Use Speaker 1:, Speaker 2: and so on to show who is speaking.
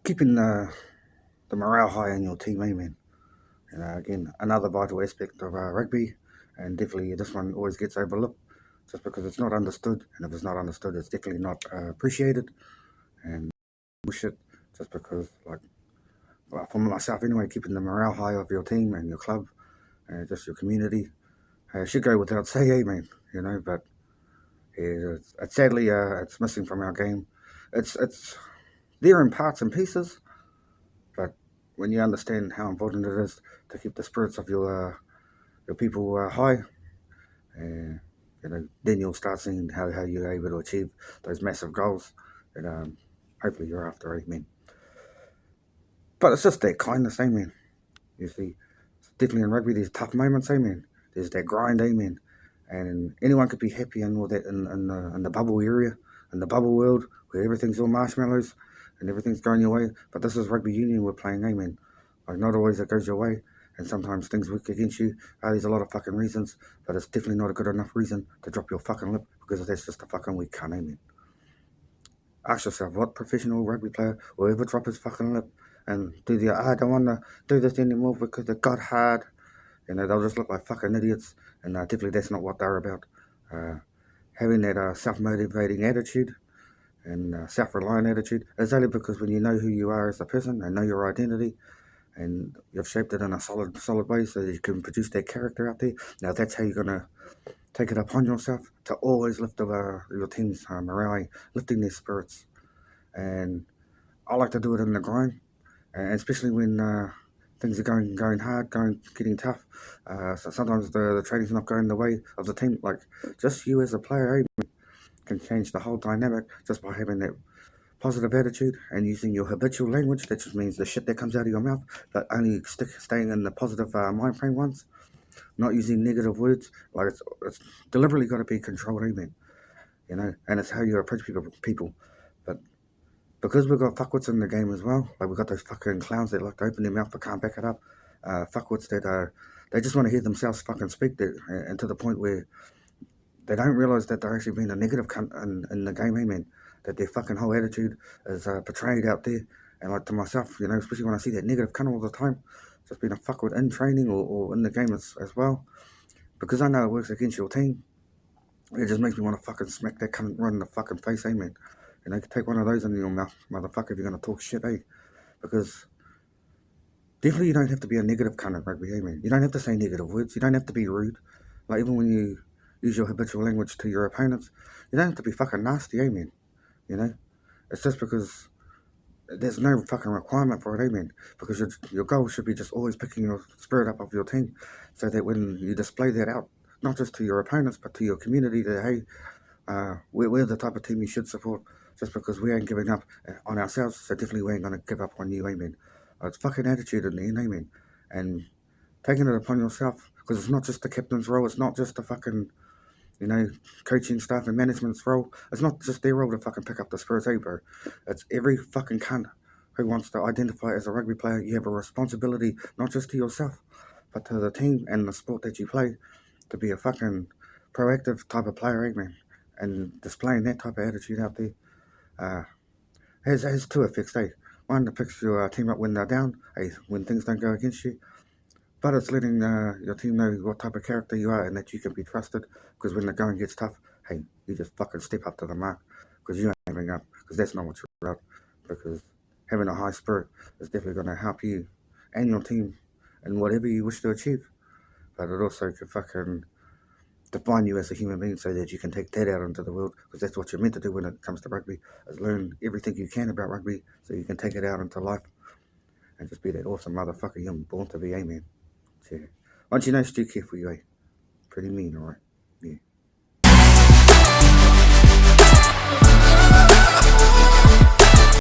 Speaker 1: keeping the morale high in your team, man. Again, another vital aspect of rugby, and definitely this one always gets overlooked just because it's not understood, and if it's not understood, it's definitely not appreciated, and bullshit. Just because, well, for myself anyway, keeping the morale high of your team and your club, and just your community, should go without say, man. But it's sadly it's missing from our game. It's there in parts and pieces, but when you understand how important it is to keep the spirits of your people high, uh, then you'll start seeing how you're able to achieve those massive goals that hopefully you're after, man. But it's just that kindness, man. You see, definitely in rugby, there's tough moments, man. There's that grind, man. And anyone could be happy and all that in the bubble area, in the bubble world, where everything's all marshmallows and everything's going your way. But this is rugby union we're playing, man. Like, not always it goes your way, and sometimes things work against you. There's a lot of fucking reasons, but it's definitely not a good enough reason to drop your fucking lip, because that's just a fucking weak cunt, man. Ask yourself, what professional rugby player will ever drop his fucking lip and do I don't want to do this anymore because it got hard. They'll just look like fucking idiots, and definitely that's not what they're about. Uh, Having that self-motivating attitude and self-reliant attitude is only because when you know who you are as a person and know your identity, and you've shaped it in a solid way so that you can produce that character out there. Now that's how you're gonna take it upon yourself to always lift your team's morale, lifting their spirits. And I like to do it in the grind, and especially when things are going hard, getting tough. So sometimes the training's not going the way of the team. Like, just you as a player, can change the whole dynamic just by having that positive attitude and using your habitual language. That just means the shit that comes out of your mouth, but only staying in the positive mind frame ones, not using negative words. Like, it's deliberately got to be controlled, and it's how you approach people. But because we've got fuckwits in the game as well, like we've got those fucking clowns that like to open their mouth but can't back it up. Fuckwits that they just want to hear themselves fucking speak, and to the point where they don't realise that they're actually being a negative cunt in the game, man. That their fucking whole attitude is portrayed out there. And like, to myself, especially when I see that negative cunt all the time, just being a fuckwit in training or in the game as well, because I know it works against your team. It just makes me want to fucking smack that cunt right in the fucking face, man. Take one of those in your mouth, motherfucker, if you're going to talk shit, Because definitely you don't have to be a negative cunt in rugby, man. You don't have to say negative words. You don't have to be rude. Like, even when you use your habitual language to your opponents, you don't have to be fucking nasty, man. It's just because there's no fucking requirement for it, man. Because your goal should be just always picking your spirit up of your team, so that when you display that out, not just to your opponents, but to your community, that, hey, we're the type of team you should support, just because we ain't giving up on ourselves, so definitely we ain't going to give up on you, man. It's fucking attitude in the end, man. And taking it upon yourself, because it's not just the captain's role, it's not just the fucking, coaching staff and management's role. It's not just their role to fucking pick up the spirits, bro. It's every fucking cunt who wants to identify as a rugby player. You have a responsibility, not just to yourself, but to the team and the sport that you play, to be a fucking proactive type of player, man. And displaying that type of attitude out there uh, has two effects, One, it picks your team up when they're down, when things don't go against you. But it's letting your team know what type of character you are and that you can be trusted. Because when the going gets tough, hey, you just fucking step up to the mark. Because you ain't giving up. Because that's not what you're about. Because having a high spirit is definitely going to help you and your team in whatever you wish to achieve. But it also can fucking define you as a human being, so that you can take that out into the world. Because that's what you're meant to do when it comes to rugby, is learn everything you can about rugby so you can take it out into life and just be that awesome motherfucker you're born to be, man. So, once you know, still care for you, Pretty mean, alright?